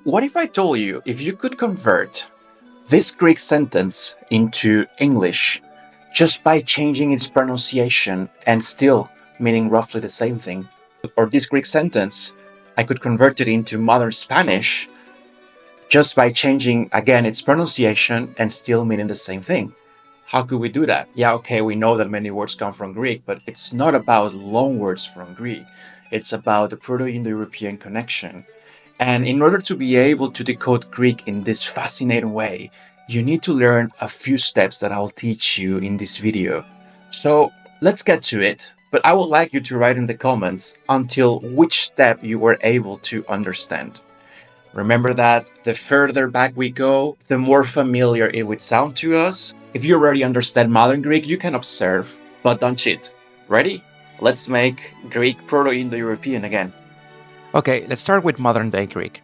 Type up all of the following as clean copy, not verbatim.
What if I told you if you could convert this Greek sentence into English just by changing its pronunciation and still meaning roughly the same thing? Or this Greek sentence, I could convert it into modern Spanish just by changing again its pronunciation and still meaning the same thing. How could we do that? Yeah, okay, we know that many words come from Greek, but it's not about loan words from Greek. It's about the Proto-Indo-European connection. And in order to be able to decode Greek in this fascinating way, you need to learn a few steps that I'll teach you in this video. So let's get to it, but I would like you to write in the comments until which step you were able to understand. Remember that the further back we go, the more familiar it would sound to us. If you already understand modern Greek, you can observe, but don't cheat. Ready? Let's make Greek Proto-Indo-European again. Okay, let's start with modern day Greek.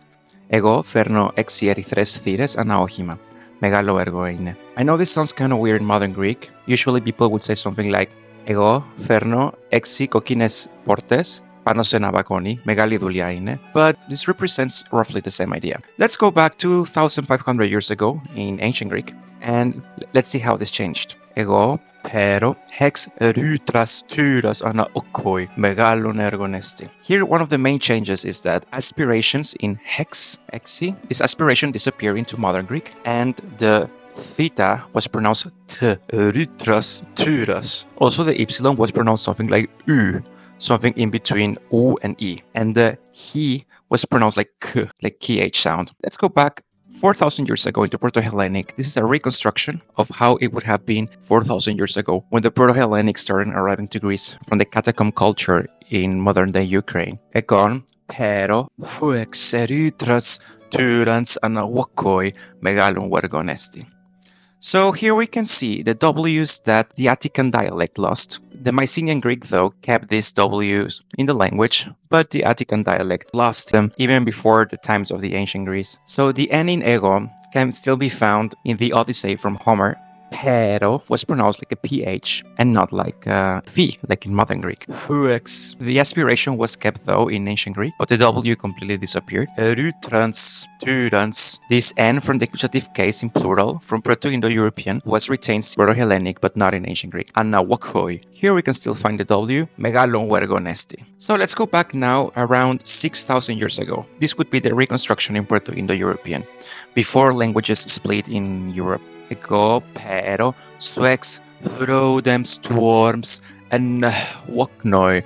Εγώ φέρνω 6 ερυθρές θύρες ανά όχημα. Μεγάλο έργο είναι. I know this sounds kind of weird in modern Greek. Usually people would say something like Εγώ φέρνω 6 κοκκίνες πόρτες πάνω σε ένα βαγόνι. Μεγάλη δουλειά είναι. But this represents roughly the same idea. Let's go back 2,500 years ago in ancient Greek and let's see how this changed. Εγώ pero hex erytras tyras ana okoi megalon ergonesti. Here, one of the main changes is that aspirations in hex, exi, this aspiration disappeared into modern Greek, and the theta was pronounced t, erytras tyras. Also, the ypsilon was pronounced something like u, something in between u and e, and the he was pronounced like k, like kh sound. Let's go back 4,000 years ago into Proto-Hellenic. This is a reconstruction of how it would have been 4,000 years ago when the Proto-Hellenic started arriving to Greece from the catacomb culture in modern-day Ukraine. Egon, pero, huex erytras, turans, anawakoi, megalon wergonesti. So here we can see the W's that the Attican dialect lost. The Mycenaean Greek, though, kept these W's in the language, but the Attican dialect lost them even before the times of the ancient Greece. So the N in ego can still be found in the Odyssey from Homer. Pero was pronounced like a PH and not like a V, like in modern Greek. Huex. The aspiration was kept though in ancient Greek, but the W completely disappeared. Erytrans, turans. This N from the accusative case in plural from Proto-Indo-European was retained in Proto-Hellenic but not in ancient Greek. Anawakoi. Here we can still find the W, megalon wergonesti. So let's go back now around 6,000 years ago. This would be the reconstruction in Proto-Indo-European, before languages split in Europe. Ego, pero, swex, rodem, storms, and waknoi,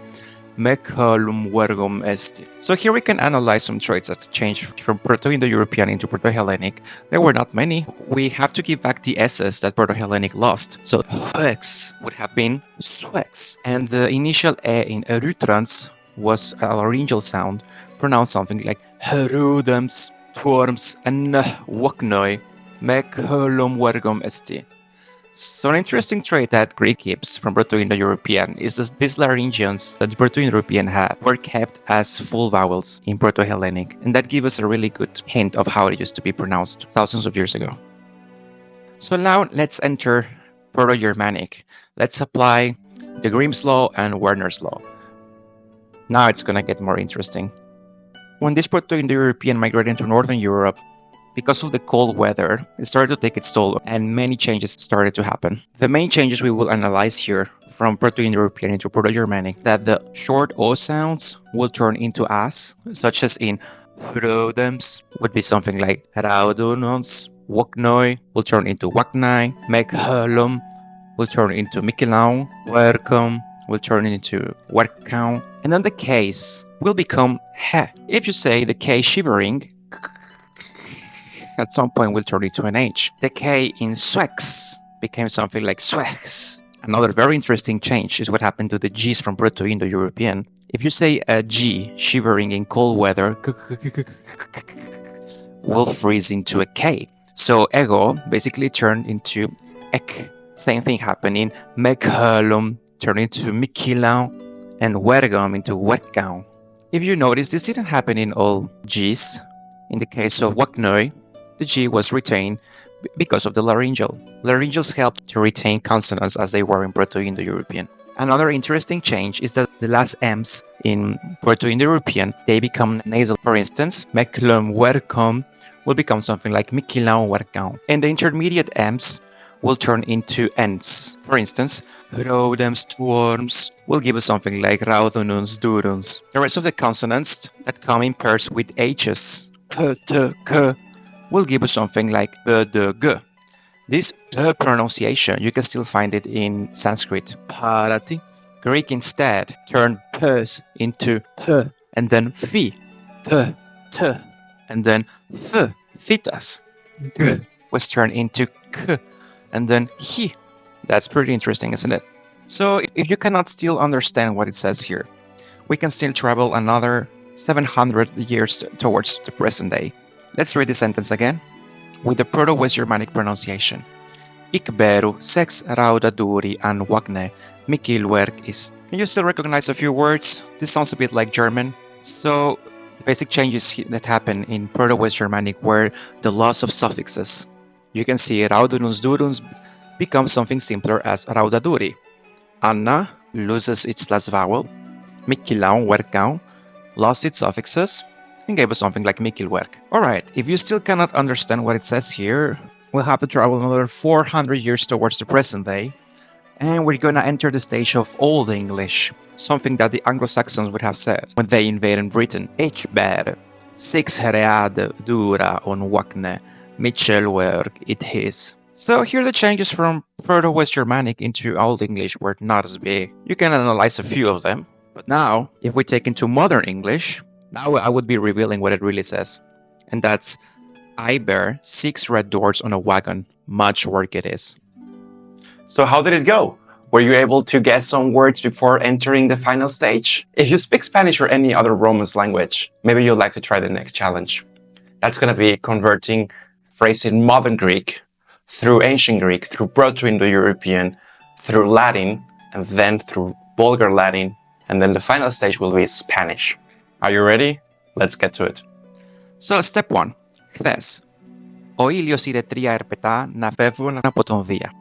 mekalum wergum esti. So here we can analyze some traits that changed from Proto-Indo-European into Proto-Hellenic. There were not many. We have to give back the S's that Proto-Hellenic lost. So hex would have been swex. And the initial E in erytrans was a laryngeal sound, pronounced something like herodems, storms, and waknoi. So an interesting trait that Greek keeps from Proto-Indo-European is that these laryngeons that the Proto-Indo-European had were kept as full vowels in Proto-Hellenic, and that gives us a really good hint of how it used to be pronounced thousands of years ago. So now let's enter Proto-Germanic. Let's apply the Grimm's law and Werner's law. Now it's gonna get more interesting. When this Proto-Indo-European migrated into Northern Europe, because of the cold weather, it started to take its toll and many changes started to happen. The main changes we will analyze here from Proto-Indo-European into Proto-Germanic, that the short O sounds will turn into as, such as in Hrodems would be something like Raudunons, Waknoi will turn into Waknai, Meghölum will turn into Mikilau, Werkum will turn into Werkau, and then the K's will become He. If you say the K shivering, at some point will turn into an H. The K in Swex became something like Swex. Another very interesting change is what happened to the G's from Proto-Indo-European. If you say a G shivering in cold weather, will freeze into a K. So ego basically turned into ek. Same thing happened in Meghölum, turned into Mikilau, and Wergum into Werkau. If you notice, this didn't happen in all G's. In the case of Waknoi, the G was retained because of the laryngeal. Laryngeals helped to retain consonants as they were in Proto-Indo-European. Another interesting change is that the last M's in Proto-Indo-European, they become nasal. For instance, Mecklenwerkom will become something like Mikilaunwerkau. And the intermediate M's will turn into N's. For instance, Rodemstorms will give us something like Raudonunsduruns. The rest of the consonants that come in pairs with H's, P, T, K, will give us something like B, D, G. This pronunciation, you can still find it in Sanskrit. Parati. Greek instead turned p's into t, and then fi, t, t, and then th, thitas. G was turned into k, and then hi. That's pretty interesting, isn't it? So if you cannot still understand what it says here, we can still travel another 700 years towards the present day. Let's read the sentence again with the Proto-West Germanic pronunciation. Ik beru sex raudaduri an wagne mikilwerk ist. Can you still recognize a few words? This sounds a bit like German. So the basic changes that happen in Proto-West Germanic were the loss of suffixes. You can see raudununsduruns becomes something simpler as raudaduri. Anna loses its last vowel. Mikilaunwerkau lost its suffixes and gave us something like Mikilwerk. Alright, if you still cannot understand what it says here, we'll have to travel another 400 years towards the present day, and we're gonna enter the stage of Old English, something that the Anglo-Saxons would have said when they invaded Britain. Ich ber, six heread dura on wakne, Michelwerk it his. So here are the changes from Proto-West Germanic into Old English were not as big. You can analyze a few of them, but now, if we take into Modern English, now I would be revealing what it really says. And that's, I bear 6 red doors on a wagon, much work it is. So how did it go? Were you able to guess some words before entering the final stage? If you speak Spanish or any other Romance language, maybe you'd like to try the next challenge. That's going to be converting phrase in Modern Greek through Ancient Greek, through Proto-Indo-European, through Latin, and then through Vulgar Latin, and then the final stage will be Spanish. Are you ready? Let's get to it. So step 1. Χθες. Ο ήλιος είδε 3 ερπετά να φεύγουν από τον Δία.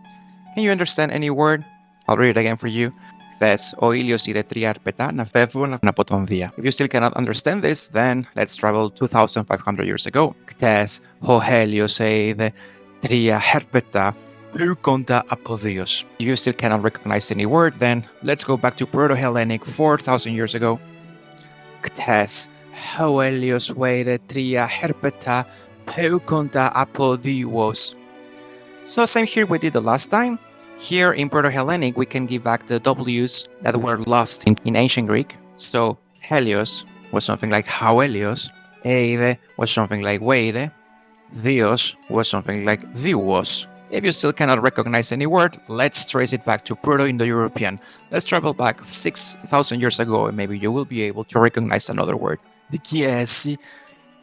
Can you understand any word? I'll read it again for you. Χθες, ο ήλιος είδε 3 ερπετά να φεύγουν από τον Δία. If you still cannot understand this, then let's travel 2,500 years ago. Χθες, ο Helios είδε 3 ερπετά κοντά από Δίος. If you still cannot recognize any word, then let's go back to Proto-Hellenic 4,000 years ago. Χθες, ο Helios είδε 3 ερπετά κοντά από Δίος. So same here we did the last time. Here in Proto-Hellenic, we can give back the W's that were lost in ancient Greek. So Helios was something like Hauelios, Eide was something like Weide, Dios was something like Dios. If you still cannot recognize any word, let's trace it back to Proto-Indo-European. Let's travel back 6,000 years ago and maybe you will be able to recognize another word. Dikiesi,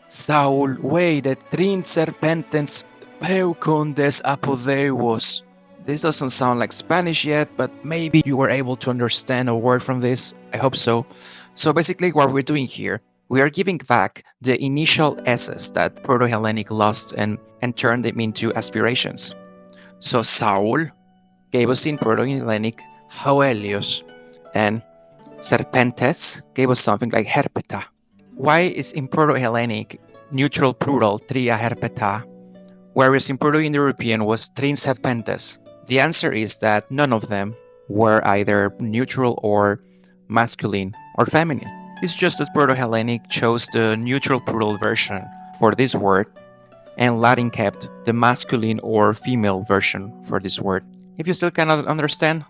Saul, Weide, Trin Serpentens, Peucondes Apodeus. This doesn't sound like Spanish yet, but maybe you were able to understand a word from this. I hope so. So basically what we're doing here, we are giving back the initial S's that Proto-Hellenic lost and turned them into aspirations. So Saul gave us in Proto-Hellenic Hauelios, and Serpentes gave us something like Herpeta. Why is in Proto-Hellenic neutral plural tria herpeta, whereas in Proto-Indo-European was trin serpentes? The answer is that none of them were either neutral or masculine or feminine. It's just that Proto-Hellenic chose the neutral plural version for this word, and Latin kept the masculine or female version for this word. If you still cannot understand,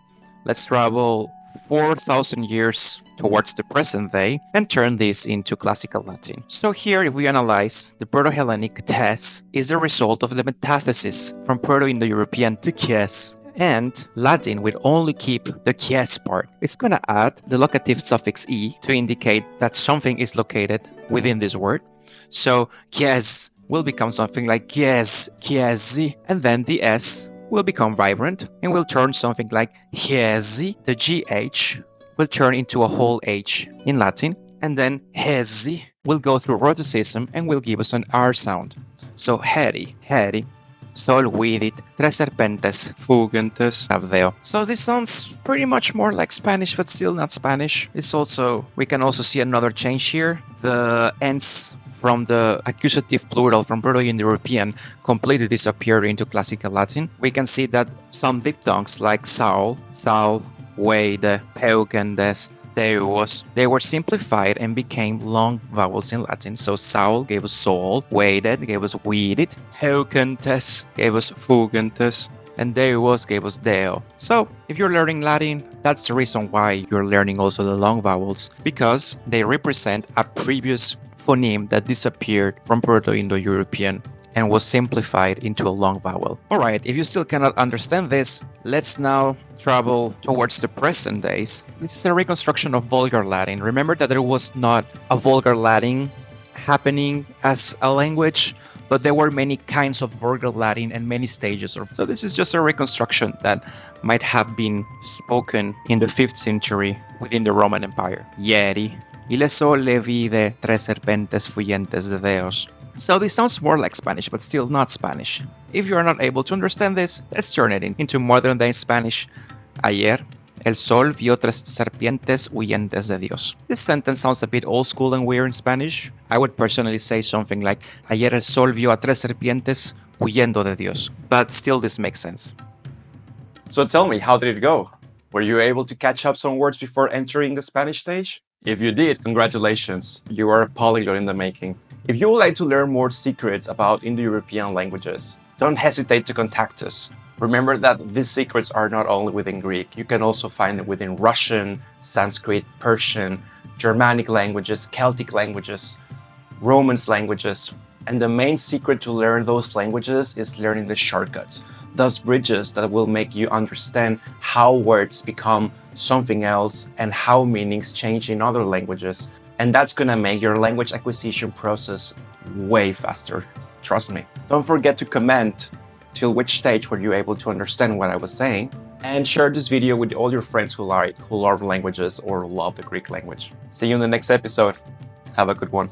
let's travel 4,000 years towards the present day and turn this into classical Latin. So here, if we analyze, the Proto-Hellenic tes is the result of the metathesis from Proto-Indo-European to kies, and Latin will only keep the kies part. It's going to add the locative suffix e to indicate that something is located within this word. So kies will become something like kies, kiesi, and then the s will become vibrant and will turn something like hesi. The gh will turn into a whole h in Latin, and then hesi will go through rhoticism and will give us an r sound. So heri, heri, Sol vidit, tres serpentes fugentes abdeo. So this sounds pretty much more like Spanish, but still not Spanish. We can also see another change here. The ends from the accusative plural from Proto-Indo-European completely disappeared into Classical Latin. We can see that some diphthongs like Saul, weide, peugendes, they were simplified and became long vowels in Latin. So Saul gave us sol, weided gave us weeded, heugentes gave us fugentes, and Deus gave us deo. So if you're learning Latin, that's the reason why you're learning also the long vowels, because they represent a previous phoneme that disappeared from Proto-Indo-European and was simplified into a long vowel. Alright, if you still cannot understand this, let's now travel towards the present days. This is a reconstruction of Vulgar Latin. Remember that there was not a Vulgar Latin happening as a language, but there were many kinds of Vulgar Latin and many stages. So this is just a reconstruction that might have been spoken in the 5th century within the Roman Empire. Ieri, ile sole vide tres serpentes fuyentes de Deos. So this sounds more like Spanish, but still not Spanish. If you are not able to understand this, let's turn it into modern day Spanish. Ayer, el sol vio tres serpientes huyentes de Dios. This sentence sounds a bit old school and weird in Spanish. I would personally say something like, ayer el sol vio a tres serpientes huyendo de Dios. But still this makes sense. So tell me, how did it go? Were you able to catch up some words before entering the Spanish stage? If you did, congratulations. You are a polyglot in the making. If you would like to learn more secrets about Indo-European languages, don't hesitate to contact us. Remember that these secrets are not only within Greek, you can also find them within Russian, Sanskrit, Persian, Germanic languages, Celtic languages, Romance languages. And the main secret to learn those languages is learning the shortcuts, those bridges that will make you understand how words become something else and how meanings change in other languages. And that's gonna make your language acquisition process way faster. Trust me. Don't forget to comment till which stage were you able to understand what I was saying, and share this video with all your friends who love languages or love the Greek language. See you in the next episode. Have a good one.